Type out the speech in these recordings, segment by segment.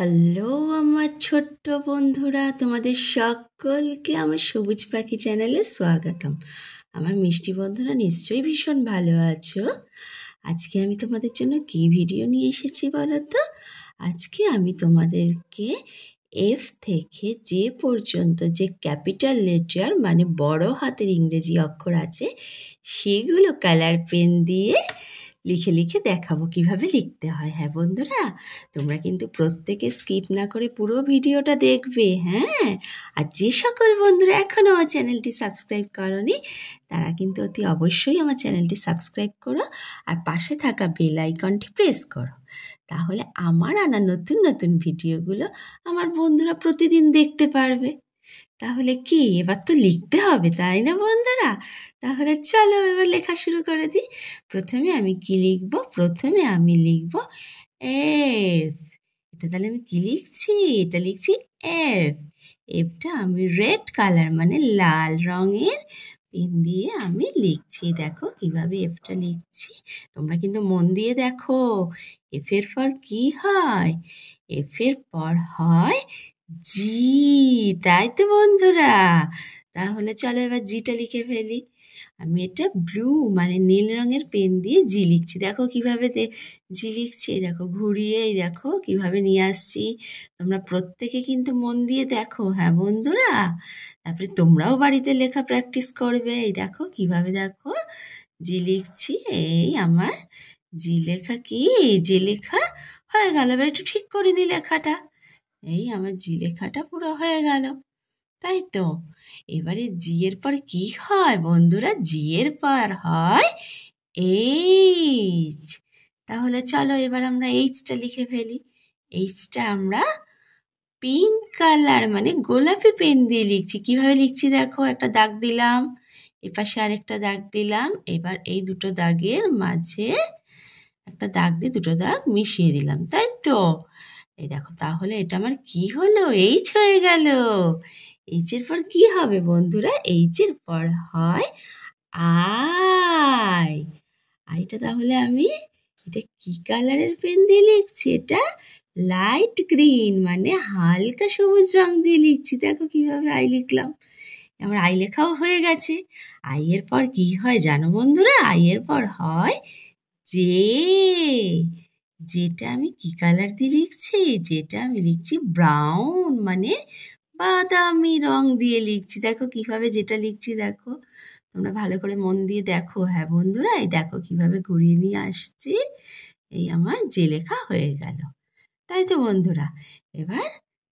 Hello আমার ছোট্ট বন্ধুরা, তোমাদের সকলকে আমার সবুজ পাখি চ্যানেলে স্বাগতম। আমার মিষ্টি বন্ধুরা নিশ্চয়ই ভীষণ ভালো আছো। আজকে আমি তোমাদের জন্য কি ভিডিও নিয়ে এসেছি বলো তো? আজকে আমি তোমাদেরকে এফ থেকে যে পর্যন্ত যে ক্যাপিটাল লেটার মানে বড় হাতের ইংরেজি অক্ষর আছে সেগুলো কালার পেন দিয়ে লিখে লিখে দেখাবো কিভাবে লিখতে হয়। হ্যাঁ বন্ধুরা, তোমরা কিন্তু প্রত্যেকে স্কিপ না করে পুরো ভিডিওটা দেখবে। হ্যাঁ, আর যে সকল বন্ধুরা এখনও আমার চ্যানেলটি সাবস্ক্রাইব করনি তারা কিন্তু অতি অবশ্যই আমার চ্যানেলটি সাবস্ক্রাইব করো আর পাশে থাকা বেল আইকনটি প্রেস করো। তাহলে আমার আনা নতুন নতুন ভিডিওগুলো আমার বন্ধুরা প্রতিদিন দেখতে পারবে। তাহলে কি এবার তো লিখতে হবে, তাই না বন্ধুরা? তাহলে চলো এবার লেখা শুরু করে দিই। প্রথমে আমি কি লিখবো? প্রথমে আমি লিখবো এফ। এটা তাহলে আমি কি লিখছি? এটা লিখছি এফ। এফটা আমি রেড কালার মানে লাল রঙের পেন দিয়ে আমি লিখছি। দেখো কিভাবে এফটা লিখছি, তোমরা কিন্তু মন দিয়ে দেখো। এফের পর কি হয়? এফের পর হয় জি, তাই তো বন্ধুরা? তাহলে চলো এবার জিটা লিখে ফেলি। আমি এটা ব্লু মানে নীল রঙের পেন দিয়ে জি লিখছি। দেখো কিভাবে জি লিখছি, দেখো ঘুরিয়ে দেখো কিভাবে নিয়ে আসছি। তোমরা প্রত্যেকে কিন্তু মন দিয়ে দেখো। হ্যাঁ বন্ধুরা, তারপরে তোমরাও বাড়িতে লেখা প্র্যাকটিস করবে। এই দেখো কিভাবে, দেখো জি লিখছি। এই আমার জি লেখা কি যে লেখা হয়ে গেল। এবার একটু ঠিক করে নি লেখাটা। এই আমার জি লেখাটা পুরো হয়ে গেল, তাই তো? এবারে জি এর পর কি হয় বন্ধুরা? জি এর পর হয় এইচ। তাহলে চলো এবার আমরা এইচটা লিখে ফেলি। এইচটা আমরা পিঙ্ক কালার মানে গোলাপি পেন দিয়ে লিখছি। কিভাবে লিখছি দেখো, একটা দাগ দিলাম, এপাশে আরেকটা দাগ দিলাম, এবার এই দুটো দাগের মাঝে একটা দাগ দিয়ে দুটো দাগ মিশিয়ে দিলাম, তাই তো? এই দেখো, তাহলে এটা আমার কি হলো? এইচ হয়ে গেল। এইচের পর কি হবে বন্ধুরা? এইচের পর হয় আই। আইটা তাহলে আমি এটা কি কালারের পেন দিয়ে লিখছি? এটা লাইট গ্রিন মানে হালকা সবুজ রং দিয়ে লিখছি। দেখো কিভাবে আই লিখলাম। আমার আই লেখাও হয়ে গেছে। আই এর পর কি হয় জানো বন্ধুরা? আই এর পর হয় যে। যেটা আমি কি কালার দিয়ে লিখছি? যেটা আমি লিখছি ব্রাউন মানে বাদামি রং দিয়ে লিখছি। দেখো কিভাবে যেটা লিখছি, দেখো তোমরা ভালো করে মন দিয়ে দেখো। হ্যাঁ বন্ধুরা, এই দেখো কিভাবে ঘুরিয়ে নিয়ে আসছি। এই আমার যে লেখা হয়ে গেল, তাই তো বন্ধুরা? এবার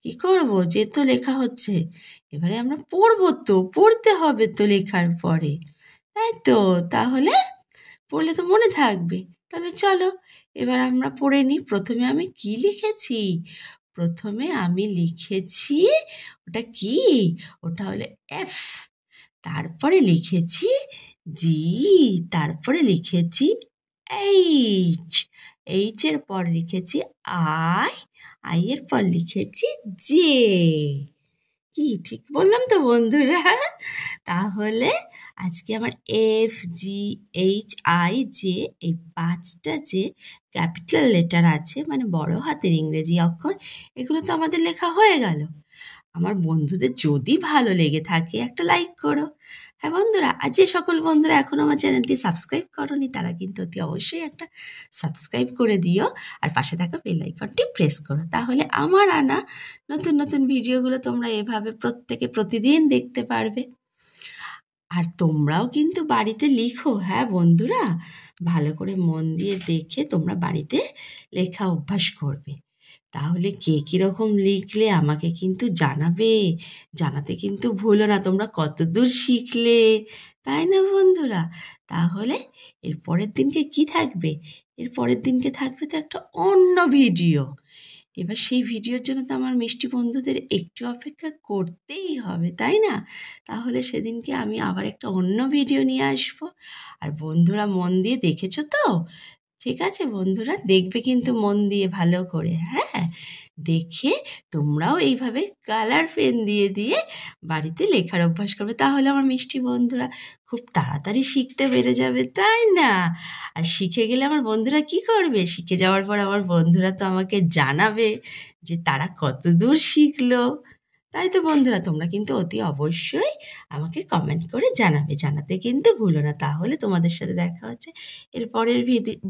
কি করবো? যে তো লেখা হচ্ছে, এবারে আমরা পড়বো, তো পড়তে হবে তো লেখার পরে, তাই তো? তাহলে পড়লে তো মনে থাকবে। তবে চলো এবার আমরা পড়ে নিই। প্রথমে আমি কি লিখেছি? প্রথমে আমি লিখেছি ওটা কি? ওটা হলো এফ। তারপরে লিখেছি জি, তারপরে লিখেছি এইচ, এইচের পর লিখেছি আই, আই এর পর লিখেছি জে। কি ঠিক বললাম তো বন্ধুরা? তাহলে আজকে আমার F G H I J এই পাঁচটা যে ক্যাপিটাল লেটার আছে মানে বড় হাতের ইংরেজি অক্ষর, এগুলো তো আমাদের লেখা হয়ে গেল। আমার বন্ধুদের যদি ভালো লেগে থাকে একটা লাইক করো। হ্যাঁ বন্ধুরা, আর যে সকল বন্ধুরা এখনও আমার চ্যানেলটি সাবস্ক্রাইব করোনি তারা কিন্তু অতি অবশ্যই একটা সাবস্ক্রাইব করে দিও আর পাশে থাকা বেল আইকনটি প্রেস করো। তাহলে আমার আনা নতুন নতুন ভিডিওগুলো তোমরা এভাবে প্রত্যেকে প্রতিদিন দেখতে পারবে। আর তোমরাও কিন্তু বাড়িতে লিখো। হ্যাঁ বন্ধুরা, ভালো করে মন দিয়ে দেখে তোমরা বাড়িতে লেখা অভ্যাস করবে। তাহলে কে কীরকম লিখলে আমাকে কিন্তু জানাবে। জানাতে কিন্তু ভুলো না তোমরা কতদূর শিখলে, তাই না বন্ধুরা? তাহলে এর পরের দিনকে কি থাকবে? এর পরের দিনকে থাকবে তো একটা অন্য ভিডিও। এবার সেই ভিডিওর জন্য তো আমার মিষ্টি বন্ধুদের একটু অপেক্ষা করতেই হবে, তাই না? তাহলে সেদিনকে আমি আবার একটা অন্য ভিডিও নিয়ে আসবো। আর বন্ধুরা মন দিয়ে দেখেছো তো? ঠিক আছে বন্ধুরা, দেখবে কিন্তু মন দিয়ে ভালো করে, হ্যাঁ? দেখে তোমরাও এইভাবে কালার পেন দিয়ে দিয়ে বাড়িতে লেখার অভ্যাস করবে, তাহলে আমার মিষ্টি বন্ধুরা খুব তাড়াতাড়ি শিখতে পেরে যাবে, তাই না? আর শিখে গেলে আমার বন্ধুরা কি করবে? শিখে যাওয়ার পর আমার বন্ধুরা তো আমাকে জানাবে যে তারা কত দূর শিখলো। তাই তো বন্ধুরা, তোমরা কিন্তু অতি অবশ্যই আমাকে কমেন্ট করে জানাবে, জানাতে কিন্তু ভুলো না। তাহলে তোমাদের সাথে দেখা হচ্ছে এর পরের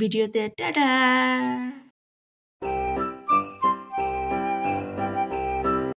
ভিডিওতে। টাটা।